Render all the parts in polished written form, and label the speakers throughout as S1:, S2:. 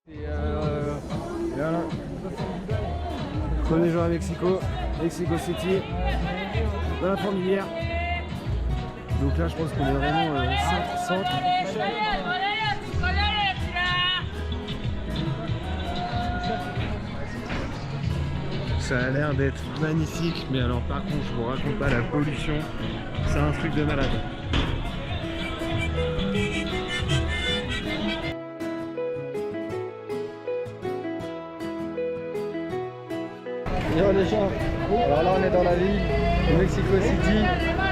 S1: Et voilà. Premier jour à Mexico City, dans la fourmilière. Donc là je pense qu'on est vraiment centre. Ça a l'air d'être magnifique, mais alors par contre je vous raconte pas la pollution, c'est un truc de malade. Yo les gens, alors là on est dans la ville de Mexico City,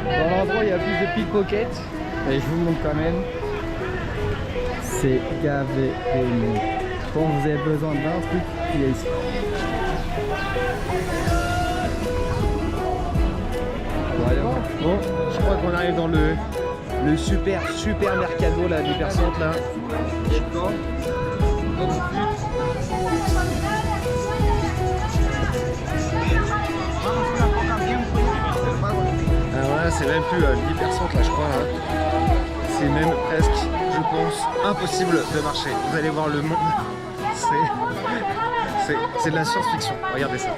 S1: dans l'endroit où il y a plus de pickpockets, et je vous montre quand même, c'est gavé de monde. Quand vous avez besoin d'un truc, il est ici. Bon, je crois qu'on arrive dans le super mercado là, d'Hypercentre là. Alors là c'est même plus l'Hypercentre là je crois là. C'est même presque, je pense, impossible de marcher. Vous allez voir le monde. C'est de la science-fiction. Regardez ça.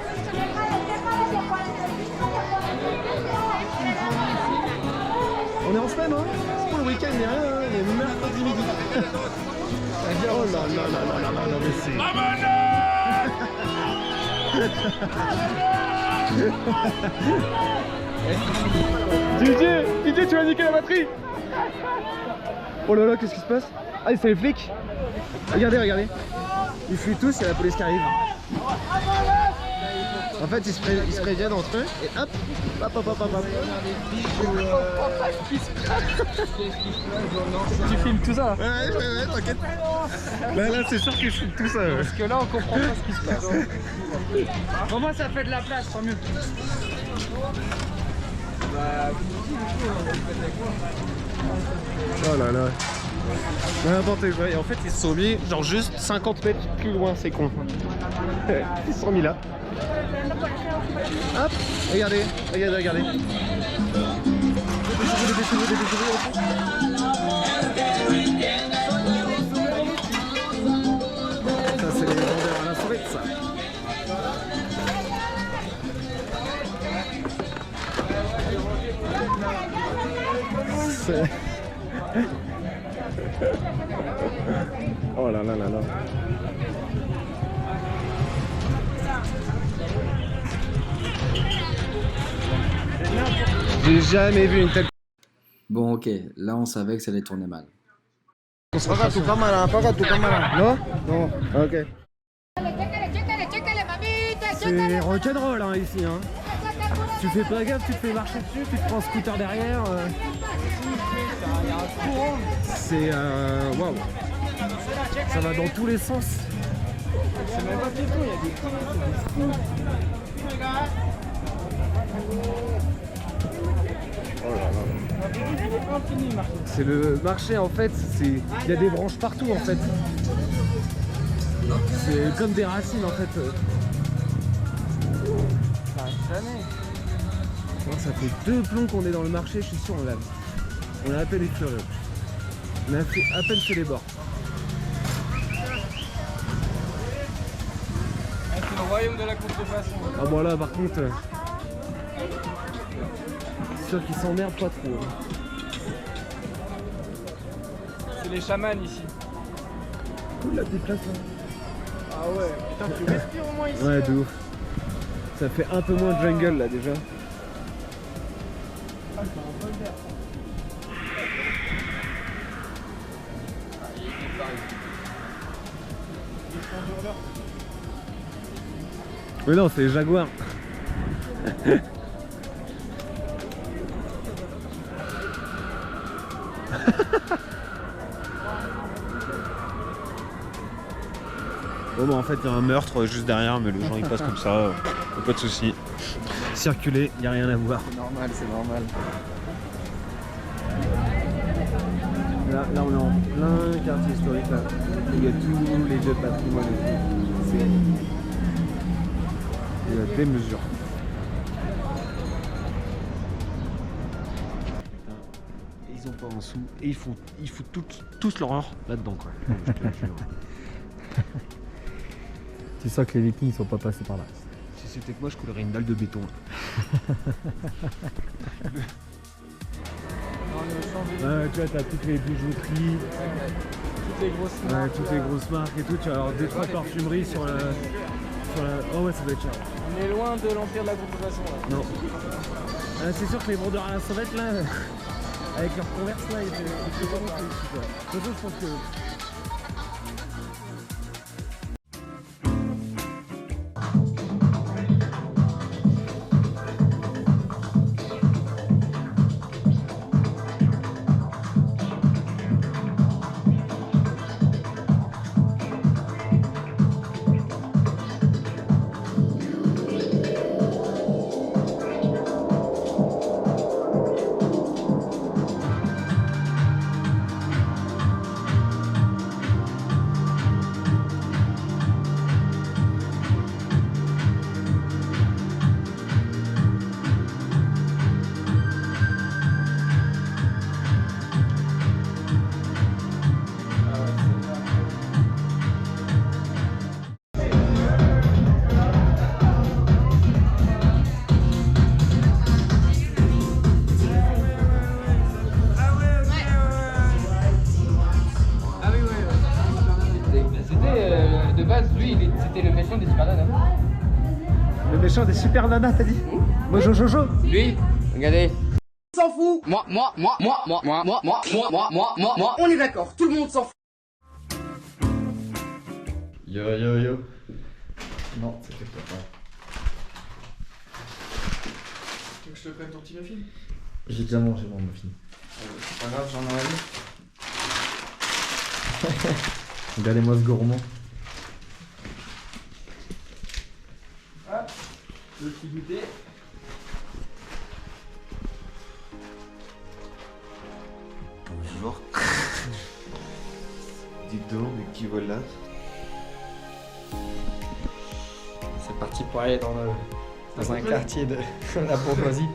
S1: On est en semaine, hein? C'est pour le week-end, il n'y a rien, hein? Il est mercredi midi. Oh là là là là là là, mais c'est... DJ, tu vas niquer la batterie! Oh là là, qu'est-ce qui se passe? Ah, c'est les flics! Regardez. Ils fuient tous, il y a la police qui arrive. En fait, ils se préviennent entre eux et hop. Tu filmes tout ça? Ouais, t'inquiète. Là, c'est sûr que je filme tout ça. Ouais. Parce que là, on comprend pas ce qui se passe. Pour moi, ça fait de la place, tant mieux. Oh là là. N'importe quoi. Et en fait, ils se sont mis genre juste 50 mètres plus loin, c'est con. Ils se sont mis là. Hop, regardez. Ça c'est les vendeurs à la forêt, ça. Oh là là là là. J'ai jamais vu une telle...
S2: Bon, ok, là on savait que ça allait tourner mal.
S1: Apaga tu cámara. Non? Non. Ok. C'est rock'n'roll hein, ici. Hein. Tu fais pas gaffe, tu te fais marcher dessus, tu te prends un scooter derrière. C'est... Waouh. Ça va dans tous les sens. C'est même pas piéton, il y a des fous. C'est le marché en fait, il y a des branches partout en fait. C'est comme des racines en fait. Ça arrive jamais. Ça fait 2 plombs qu'on est dans le marché, je suis sûr on a à peine effleuré. On a à peine fait les bords.
S3: C'est le royaume de la contrefaçon.
S1: Ah bon là par contre, c'est sûr qu'ils s'emmerdent pas trop.
S3: C'est les chamans ici.
S1: Cool la petite place là.
S3: Ah ouais, putain tu respires au moins ici.
S1: Ouais de ouf. Ça fait un peu moins de jungle là déjà.
S3: Ah c'est un bon verre.
S1: Mais non, c'est les jaguars. Bon bah en fait il y a un meurtre juste derrière mais les gens ils passent comme ça, pas de soucis. Circuler, il n'y a rien à voir.
S3: C'est normal, c'est normal.
S1: Là on est en plein quartier historique là. Il y a tous les vieux patrimoines et tout. Il y a des mesures. Et ils ont pas un sou et ils foutent tous leur or là-dedans quoi. Je te jure. Tu sens que les Vikings sont pas passés par là.
S4: Si c'était que moi, je coulerais une dalle de béton. Tu vois, t'as toutes les bijouteries,
S3: Toutes les grosses marques.
S4: toutes les grosses marques et tout. Tu vas avoir 2-3 parfumeries sur la... Oh ouais, ça doit être cher.
S3: On est loin de l'empire de la contrefaçon là.
S4: Non. C'est sûr que les vendeurs à la sauvette là, avec leurs converses là, ils font pas beaucoup ici quoi. De toute façon, je pense que...
S3: De base, lui, c'était le méchant des Super Nanas.
S4: Le méchant des super nanas, t'as dit? Mojo Jojo.
S3: Lui, regardez.
S5: S'en fout. Moi, on est d'accord, tout le monde s'en fout.
S1: Yo yo yo. Non, c'était pas ça.
S3: Tu veux que je te prenne ton petit muffin?
S1: J'ai déjà mangé mon muffin.
S3: C'est pas grave, j'en aurai mis.
S1: Regardez-moi ce gourmand.
S3: Ah, le petit goûter.
S6: Bonjour. Dites donc, mais qui voilà?
S1: C'est parti pour aller dans un quartier de la bourgeoisie.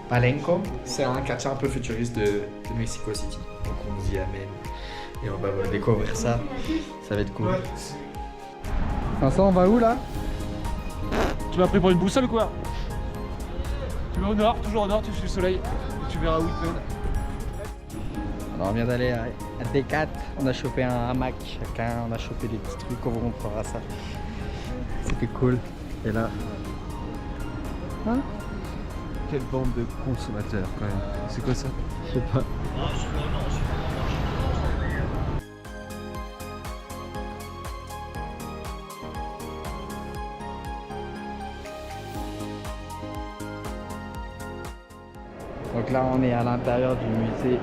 S1: Palenco, c'est un quartier un peu futuriste de Mexico City. Donc on vous y amène et on va découvrir ça. Ça va être cool. Vincent, on va où là?
S4: Tu m'as pris pour une boussole ou quoi? Tu vas au nord, toujours au nord, tu suis le soleil. Et tu verras où il te mène.
S1: Alors on vient d'aller à D4, on a chopé un hamac chacun, on a chopé des petits trucs, on vous montrera ça. C'était cool. Et là... Hein?
S4: Quelle bande de consommateurs quand même. C'est quoi ça?
S1: Je sais pas. Donc là on est à l'intérieur du musée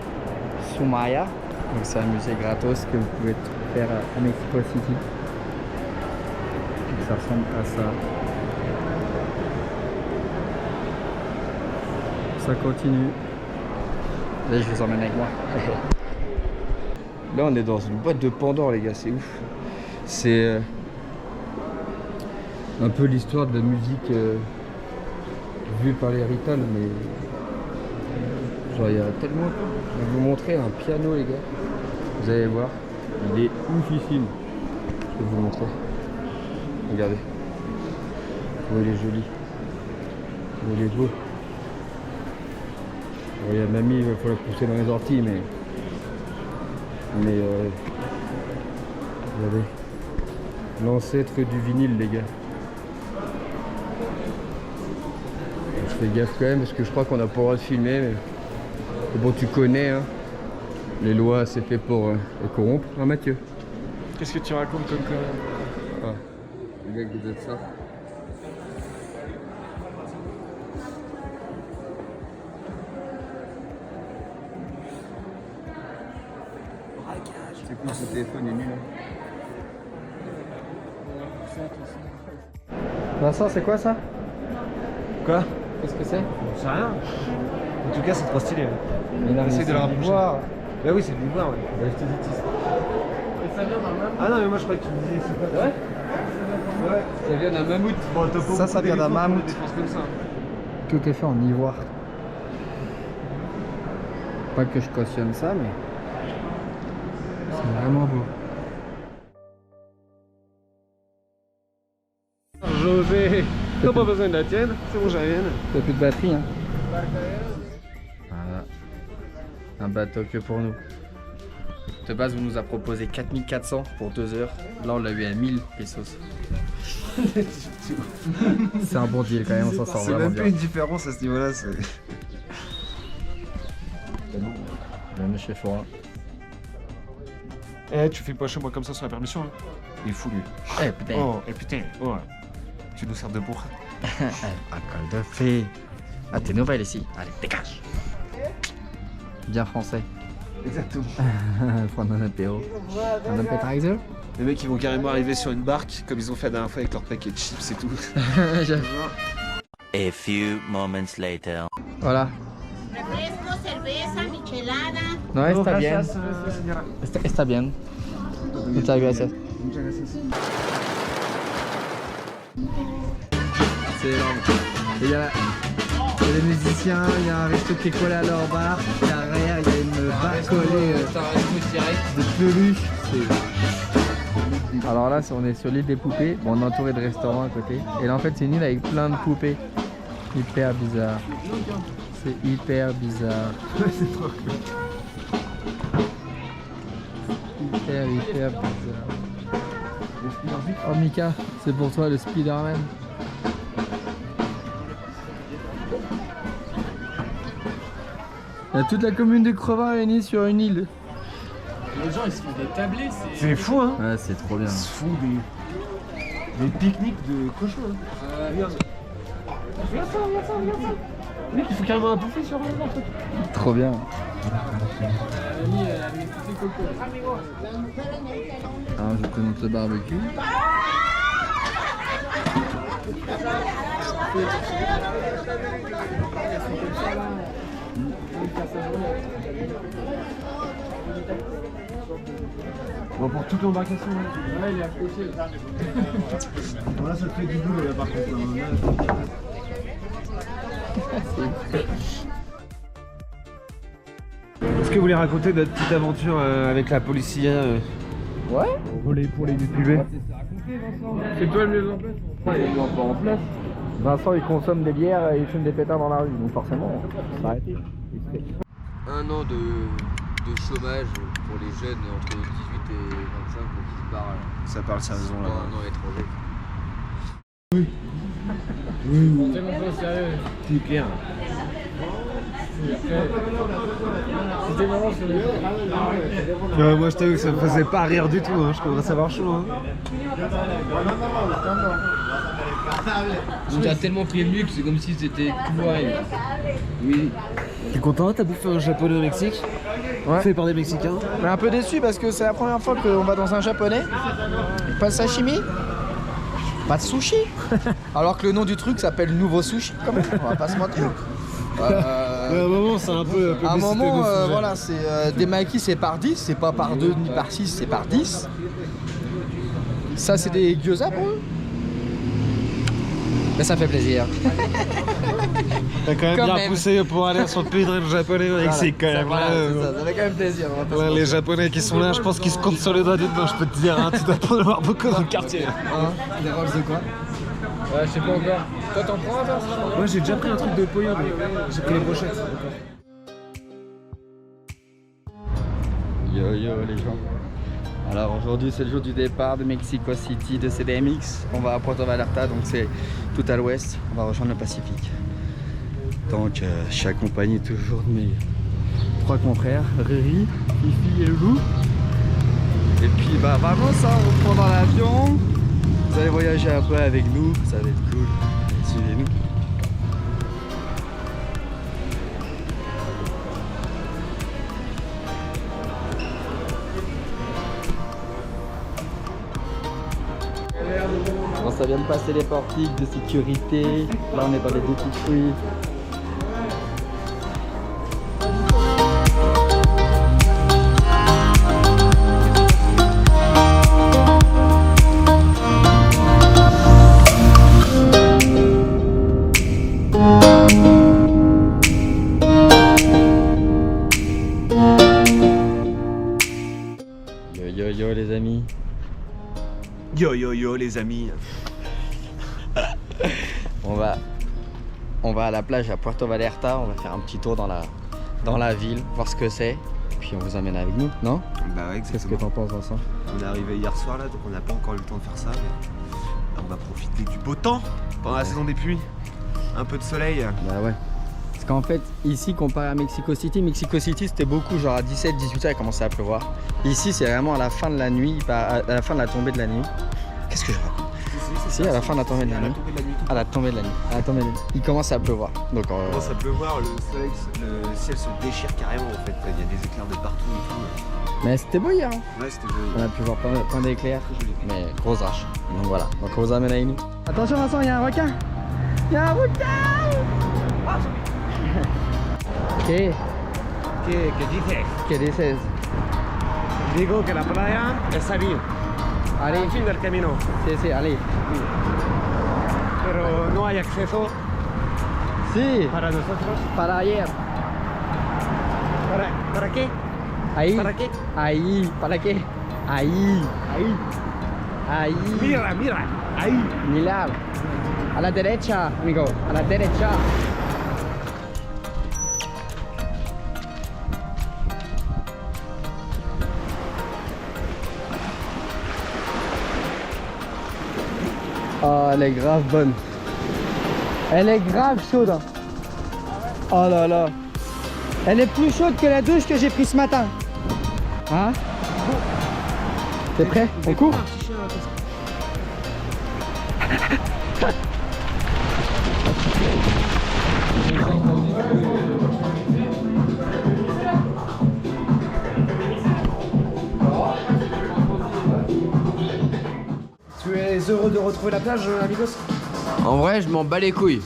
S1: Sumaya. Donc c'est un musée gratos que vous pouvez faire à Mexico City. Ça ressemble à ça. Ça continue. Là je vous emmène avec moi.
S6: Là, on est dans une boîte de Pandore, les gars, c'est ouf. C'est
S1: Un peu l'histoire de la musique vue par les Rital, mais genre il y a tellement. Je vais vous montrer un piano, les gars. Vous allez voir, il est oufissime. Je vais vous montrer. Regardez. Oh, il est joli. Oh, il est beau. Bon, il y a mamie, il va falloir pousser dans les orties, mais regardez. L'ancêtre du vinyle, les gars. Je fais gaffe quand même parce que je crois qu'on n'a pas le droit de filmer. Mais bon, tu connais, hein. Les lois, c'est fait pour les corrompre, hein, Mathieu?
S3: Qu'est-ce que tu racontes comme
S1: Ah, le gars qui faisait ça. C'est cool, ce téléphone est nul. Vincent, c'est quoi ça?
S4: Quoi?
S1: Qu'est-ce que c'est?
S4: Je sais rien. En tout cas, c'est trop stylé.
S1: Mais non,
S4: Essaye de le rapprocher.
S1: voir.
S4: Bah oui, c'est de l'ivoire, ouais.
S1: Bah, je te dis,
S3: ça vient d'un mammouth.
S4: Ah non, mais moi je croyais que tu me disais c'est pas vrai. Ouais.
S3: Ça vient d'un mammouth.
S4: Bon, t'as pas
S1: Ça,
S4: beaucoup
S1: ça vient d'un
S4: d'éléphants pour
S1: mammouth.
S4: des défenses comme ça.
S1: Tout est fait en ivoire. Pas que je cautionne ça, mais c'est vraiment beau.
S3: José. T'as pas besoin de la tienne, c'est bon, j'arrive.
S1: T'as plus de batterie, hein. Voilà. Un bateau que pour nous. De base, on nous a proposé 4400 pour 2 heures. Là, on l'a eu à 1000 pesos. C'est un bon deal quand même, on s'en sort
S6: C'est
S1: vraiment
S6: même
S1: bien.
S6: plus une différence à ce niveau-là.
S1: Bienvenue chez Fora.
S3: Eh, tu fais pas chez moi comme ça sans la permission, hein. Il est fou, lui.
S1: Eh putain.
S3: Oh, et putain, oh. Tu nous sers de bourre.
S1: Alcool de fée. Ah, t'es nouvelle ici. Allez, dégage. Bien français.
S3: Exactement.
S1: Prendre un apéro. Un appetizer.
S3: Les mecs, ils vont carrément arriver sur une barque, comme ils ont fait la dernière fois avec leur paquet de chips et tout.
S1: J'avoue.
S7: A few moments later.
S1: Voilà.
S8: Refresco, cerveza, michelada.
S1: No, está bien. Está bien. Muchas gracias. C'est énorme. Il y a les musiciens, il y a un resto qui est collé à leur bar. Derrière, il y a une barre collée de peluche. Alors là, on est sur l'île des poupées. Bon, on est entouré de restaurants à côté. Et là, en fait, c'est une île avec plein de poupées. Hyper bizarre. C'est hyper bizarre.
S3: C'est trop cool.
S1: Hyper bizarre. Oh Mika, c'est pour toi le Spider-Man. Il y a toute la commune de Crevin réunie sur une île.
S4: Les gens ils se font des tablés,
S3: C'est fou, hein.
S1: Ouais, c'est trop bien.
S3: Ils se font des pique-niques de cochons, hein. Regarde. Regarde ça. Mec, il faut carrément un bouffer sur un truc.
S1: Trop bien. Alors je présente le barbecue.
S3: Bon, pour toute l'embarcation, ouais, il est accroché. Bon, là, ça te fait du boulot, là, par contre. Est-ce que vous voulez raconter notre petite aventure avec la policière
S1: Ouais.
S3: pour les youtubeurs?
S1: C'est toi le mieux en place. Ouais, il est encore en place. Vincent il consomme des bières et il fume des pétards dans la rue, donc forcément, ça va arrêter.
S2: Un an de chômage pour les jeunes entre 18 et 25 qui se barrent.
S6: Ça parle sérieusement là.
S2: Un an étranger.
S4: tellement pas sérieux.
S3: C'est clair.
S4: C'était marrant sur les.
S3: Ouais, moi, je t'avoue que ça me faisait pas rire du tout, hein. Je commence à avoir chaud. Hein.
S2: On t'a tellement prévenu que c'est comme si c'était tout ouais.
S3: Oui. T'es content? T'as bouffé un japonais au Mexique?
S1: Ouais.
S3: Fait par des Mexicains?
S1: Mais un peu déçu parce que c'est la première fois qu'on va dans un japonais. Pas de sashimi, pas de sushi. Alors que le nom du truc s'appelle Nouveau Sushi quand même, on va pas se mentir.
S3: À un moment, c'est un peu.
S1: À un moment, voilà, c'est des maquis c'est par 10, c'est pas par 2 ni par 6, c'est par 10. Ça c'est des gyoza pour eux. Mais ça fait plaisir.
S3: T'as quand même
S1: Quand
S3: bien
S1: même.
S3: poussé pour aller sur le pays de rêve japonais au Mexique quand même.
S1: Voilà,
S3: là,
S1: c'est ça fait quand même plaisir. On va pas se
S3: Ouais,
S1: mentir.
S3: les japonais qui sont là, je pense qu'ils se comptent sur les doigts d'une main, je peux te dire, hein, tu dois pas en avoir beaucoup dans le quartier.
S1: Hein, des rolls de quoi?
S4: Ouais, je sais pas encore. Toi t'en prends un toi?
S3: Moi j'ai déjà pris un truc de pollo, mais j'ai pris les brochettes.
S1: Yo yo les gens. Alors aujourd'hui c'est le jour du départ de Mexico City de CDMX. On va à Puerto Vallarta, donc c'est tout à l'ouest. On va rejoindre le Pacifique. Donc je suis accompagné toujours de mes 3 confrères, Riri, Fifi et Loulou. Et puis bah vraiment ça, on reprend dans l'avion. Vous allez voyager un peu avec nous, ça va être cool. Suivez-nous. Bon, ça vient de passer les portiques de sécurité. Là, on est dans les duty free. Yo yo yo les amis.
S3: Yo yo yo les amis.
S1: on va à la plage à Puerto Vallarta, on va faire un petit tour dans la ville, voir ce que c'est. Puis on vous amène avec nous, non?
S3: Bah ouais, exactement.
S1: Qu'est-ce que t'en penses, Vincent?
S3: On est arrivé hier soir là, donc on n'a pas encore eu le temps de faire ça. Mais on va profiter du beau temps pendant la saison des pluies. Un peu de soleil.
S1: Bah ouais. Parce qu'en fait, ici, comparé à Mexico City c'était beaucoup, genre à 17-18h, il commençait à pleuvoir. Ici, c'est vraiment à la fin de la nuit, à la fin de la tombée de la nuit. Qu'est-ce que je raconte? Si, à la fin de la tombée de la nuit. À la tombée de la nuit. Il commence à pleuvoir. Donc,
S3: Il commence à pleuvoir, le ciel se déchire carrément en fait. Il y a des éclairs de partout et tout.
S1: mais c'était beau hier. Hein.
S3: Ouais, c'était joli.
S1: On a pu voir plein d'éclairs, mais grosse arche. Donc voilà, donc on vous amène avec nous. Attention Vincent, il y a un requin. Il y a un requin. ¿Qué?
S4: ¿Qué dices?
S1: ¿Qué dices?
S4: Digo que la playa es salir.
S1: Allez.
S4: Al fin del camino.
S1: Sí, allez.
S4: Pero no hay acceso
S1: Sí,
S4: para nosotros.
S1: para ayer.
S4: ¿Para qué?
S1: Ahí.
S4: ¿Para qué?
S1: Ahí. ¿Para qué? Ahí. Ahí.
S4: Mira, ahí.
S1: Mirar. A la derecha, amigo. A la derecha. Oh, elle est grave bonne. Elle est grave chaude. Hein. Oh là là. Elle est plus chaude que la douche que j'ai prise ce matin. Hein? T'es prêt? On court?
S4: Tu es heureux de retrouver la plage, amigos?
S2: En vrai, je m'en bats les couilles.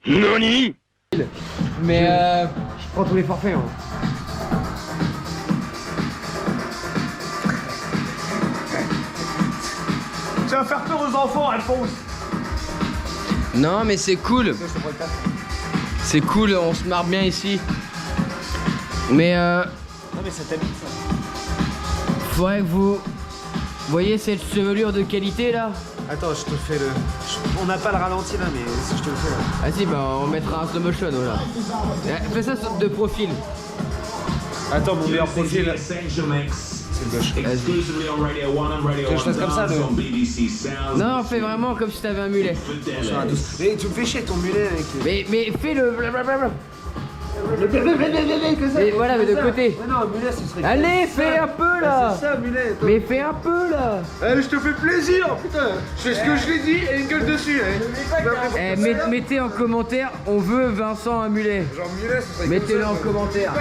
S3: Noni.
S2: Mais
S4: Je prends tous les forfaits. Hein. Tu vas faire peur aux enfants, Alphonse.
S2: non, mais c'est cool. C'est cool, on se marre bien ici. Mais
S4: Non mais ça t'habite ça.
S2: faudrait que vous voyez cette chevelure de qualité là.
S4: Attends, je te fais le... On n'a pas le ralenti là, mais si je te le fais là.
S2: Ah si, bah on mettra un slow motion, voilà. Fais ça de profil.
S4: Attends, mon meilleur profil. C'est le gauche. Tu veux que je fasse comme ça le...
S2: Non, fais vraiment comme si t'avais un mulet.
S4: Mais tu me fais chier ton mulet avec...
S2: Mais fais le blablabla. Mais voilà, mais de côté.
S4: Ouais, non, un mulet ce serait...
S2: Allez, fais un peu là.
S4: C'est ça, un mulet.
S2: Mais fais un peu là.
S4: Allez, je te fais plaisir, putain. Je fais ce que je l'ai dit et une gueule dessus.
S2: Mettez en commentaire, on veut Vincent un mulet.
S4: Genre mulet, ce serait...
S2: Mettez-le en commentaire.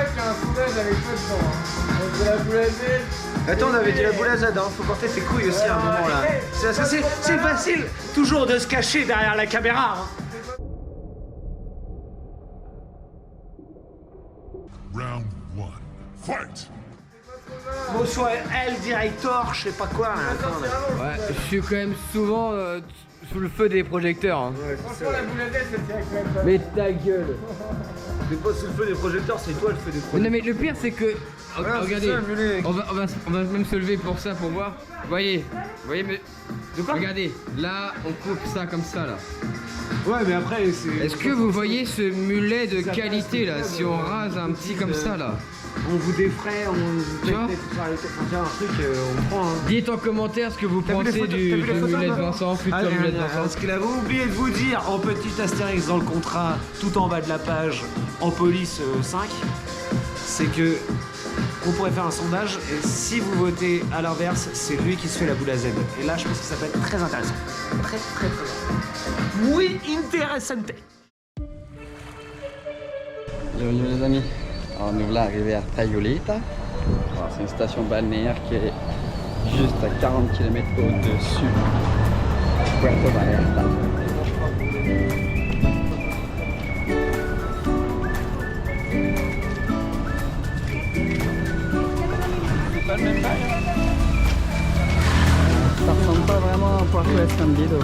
S4: Attends, on avait dit la boule à Z, hein. Faut porter ses couilles aussi à un moment là. C'est facile toujours de se cacher derrière la caméra. Hein.
S9: Round 1. Fight!
S4: Bon, soit elle, director, je sais pas quoi. Là, attends, là.
S2: Ouais, je suis quand même souvent sous le feu des projecteurs. Hein. Mais ta gueule.
S4: T'es pas sous le feu des projecteurs, c'est toi le feu des projecteurs.
S2: Non mais le pire c'est que...
S4: Voilà,
S2: regardez,
S4: c'est ça, un mulet.
S2: on va même se lever pour ça, pour voir. Voyez, mais...
S4: De quoi?
S2: Regardez, là on coupe ça comme ça là.
S4: Ouais, mais après, c'est...
S2: Est-ce que vous voyez ce mulet de qualité là, si on rase un petit comme ça là?
S4: On vous défraie, on...
S2: Tu vois?
S4: Tiens, un truc, on prend, hein.
S2: Dites en commentaire ce que vous
S4: T'as vu les
S2: pensez
S4: photos-
S2: du
S4: t'as vu les photos,
S2: mulet de
S4: toi
S2: Vincent, futur mulet de Vincent.
S4: Parce qu'il avait oublié de vous dire en petit astérix dans le contrat, tout en bas de la page, en police 5, c'est que on pourrait faire un sondage et si vous votez à l'inverse, c'est lui qui se fait la boule à Z. Et là, je pense que ça peut être très intéressant. Très. Muy interesante.
S1: Yo les amis, alors nous voilà arrivés à Tayolita. C'est une station balnéaire qui est juste à 40 km au-dessus de Puerto Vallarta. C'est pas le même bail, hein. Ça ressemble pas vraiment à Puerto Escondido.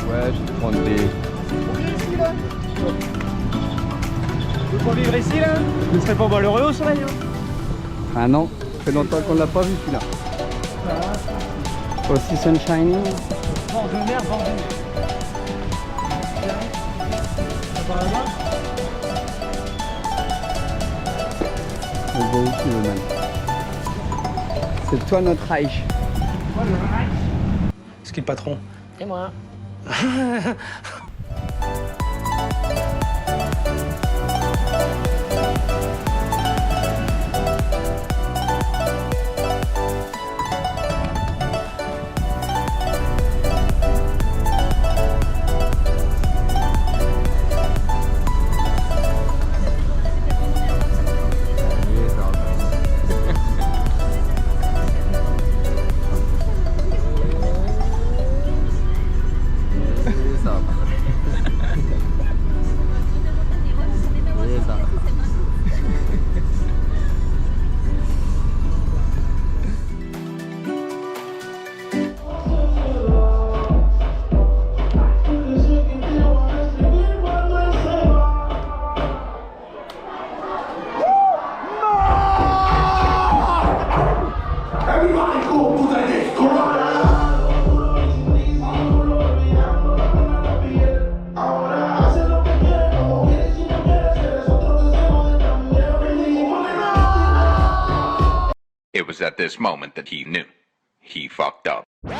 S1: Ouais, je vais prendre des...
S4: Pour vivre ici là, vous ne serez pas malheureux au soleil. Hein.
S1: Ah non, ça fait longtemps qu'on l'a pas vu celui-là. Aussi sunshiny.
S3: Bord de mer, bord de mer.
S1: C'est toi notre Reich.
S3: C'est qui le patron?
S2: Et moi.
S10: It was at this moment that he knew. He fucked up.
S11: Je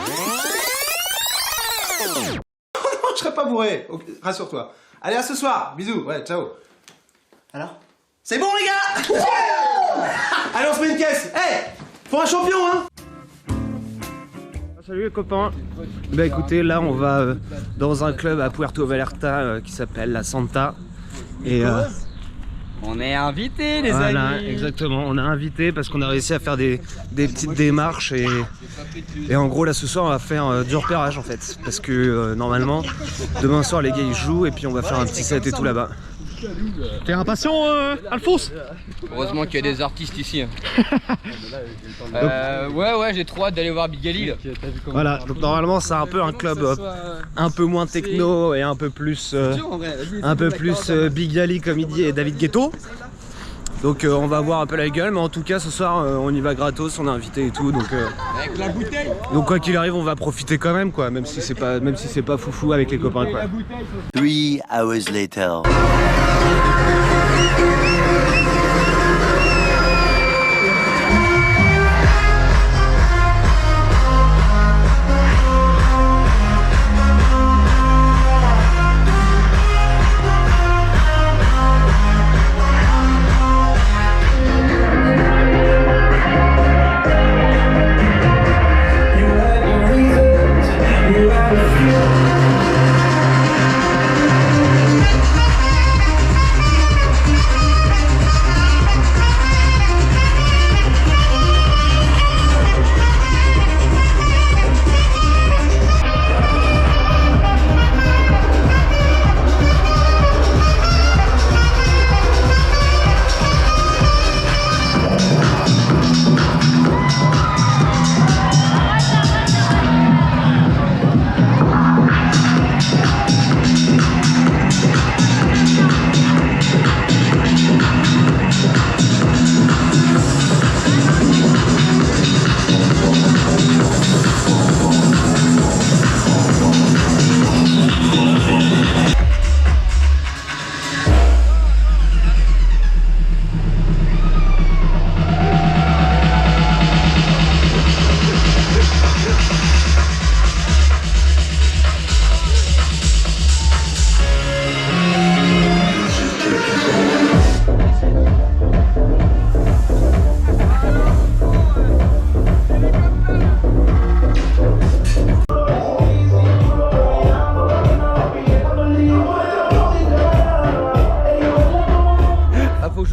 S11: serai pas bourré, rassure-toi. Allez, à ce soir, bisous, ouais, ciao. Alors? C'est bon les gars. Allez, on se met une caisse. Hey, faut un champion, hein.
S4: Salut les copains. Bah écoutez, là on va dans un club à Puerto Vallarta qui s'appelle la Santa. Et
S1: on est invités les
S4: voilà,
S1: amis.
S4: exactement, on a invité parce qu'on a réussi à faire des petites démarches et en gros là ce soir on va faire du repérage en fait. Parce que normalement demain soir les gars ils jouent et puis on va faire un petit set et tout là-bas.
S3: T'es impatient, Alphonse?
S2: Heureusement qu'il y a des artistes ici. Ouais, j'ai trop hâte d'aller voir Big Ali.
S4: Voilà, donc normalement c'est un peu un club un peu moins techno et un peu plus Big Ali comme il dit et David Guetto. Donc on va voir un peu la gueule, mais en tout cas ce soir on y va gratos, on est invité et tout, donc
S2: Avec la bouteille.
S4: donc quoi qu'il arrive on va profiter quand même quoi, même si c'est pas foufou avec les copains quoi.
S7: 3 hours later.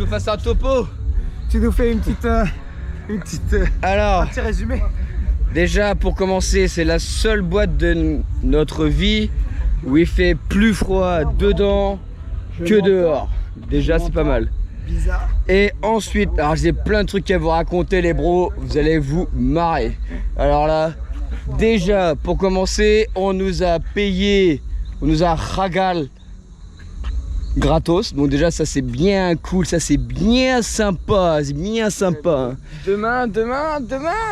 S2: Face à un topo.
S1: Tu nous fais une petite
S2: Alors,
S1: un petit résumé.
S2: déjà pour commencer, c'est la seule boîte de notre vie où il fait plus froid dedans que dehors. Déjà c'est pas mal.
S1: Bizarre.
S2: Et ensuite, alors j'ai plein de trucs à vous raconter les bros, vous allez vous marrer. Alors là, déjà pour commencer, on nous a payé, on nous a ragal gratos. Donc déjà ça c'est bien cool, ça c'est bien sympa, c'est bien sympa.
S1: Demain,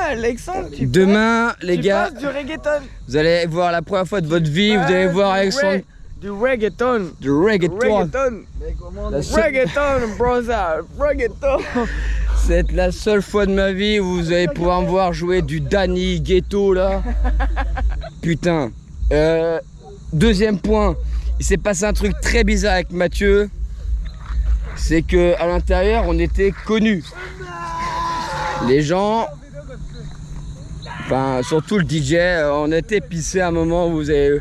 S1: Alexandre,
S2: Demain les gars,
S1: passes du reggaeton.
S2: vous allez voir la première fois de votre vie, vous allez voir Alexandre.
S1: Du reggaeton.
S2: Du reggaeton.
S1: Reggaeton, brother. Reggaeton.
S2: C'est la seule fois de ma vie où vous allez pouvoir me voir jouer du Danny Ghetto là. Putain. Deuxième point, il s'est passé un truc très bizarre avec Mathieu. C'est que à l'intérieur on était connus. Les gens, enfin surtout le DJ, on était pissé à un moment où vous avez...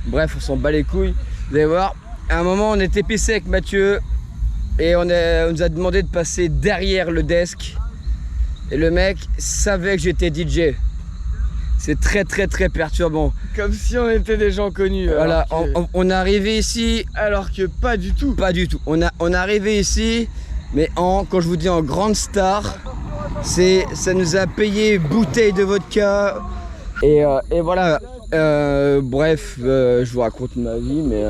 S2: Bref, on s'en bat les couilles. Vous allez voir, à un moment on était pissé avec Mathieu. Et on nous a demandé de passer derrière le desk. Et le mec savait que j'étais DJ. C'est très perturbant.
S1: Comme si on était des gens connus.
S2: Voilà, on est arrivé ici.
S1: Alors que pas du tout.
S2: Pas du tout. On est arrivé ici, mais quand je vous dis en grande star, ça nous a payé bouteille de vodka. Et voilà. Bref, je vous raconte ma vie, mais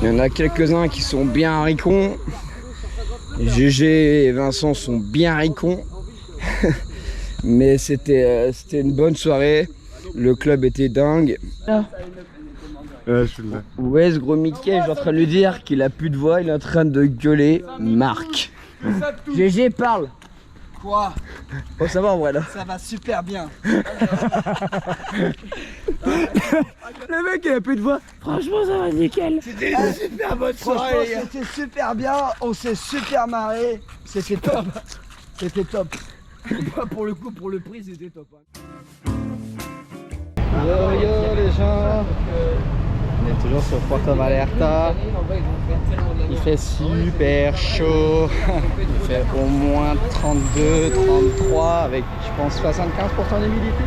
S2: il y en a quelques-uns qui sont bien ricons. GG et Vincent sont bien ricons. Mais c'était une bonne soirée. Le club était dingue.
S3: Je suis là.
S2: Où est ce gros Mickey? Je suis en train de lui dire qu'il a plus de voix, il est en train de gueuler Marc. GG parle.
S5: Quoi?
S2: Faut savoir, voilà.
S5: Ça va super bien.
S1: Le mec il a plus de voix. Franchement ça va nickel.
S5: C'était une super bonne soirée. C'était super bien, on s'est super marré. C'était top. C'était top. Pour le coup, pour le prix, c'était top.
S1: Yo les gens. On est toujours sur Porto Vallarta. Il fait super chaud. Il fait au moins 32, 33 avec je pense 75% d'humidité.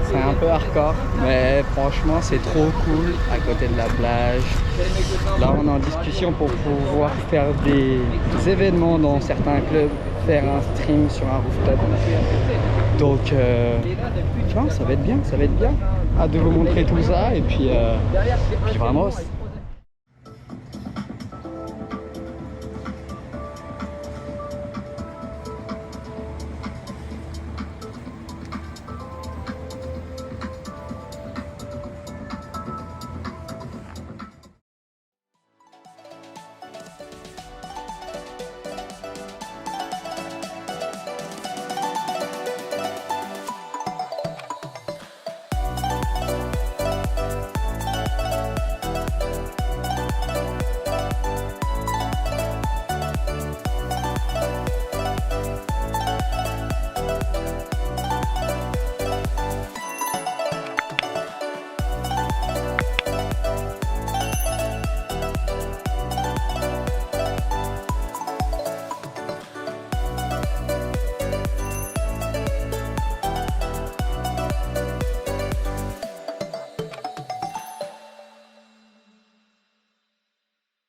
S1: C'est un peu hardcore, mais franchement c'est trop cool à côté de la plage. Là on est en discussion pour pouvoir faire des événements dans certains clubs, faire un stream sur un rooftop. Donc ça va être bien, ça va être bien. Hâte de vous montrer tout ça et puis vraiment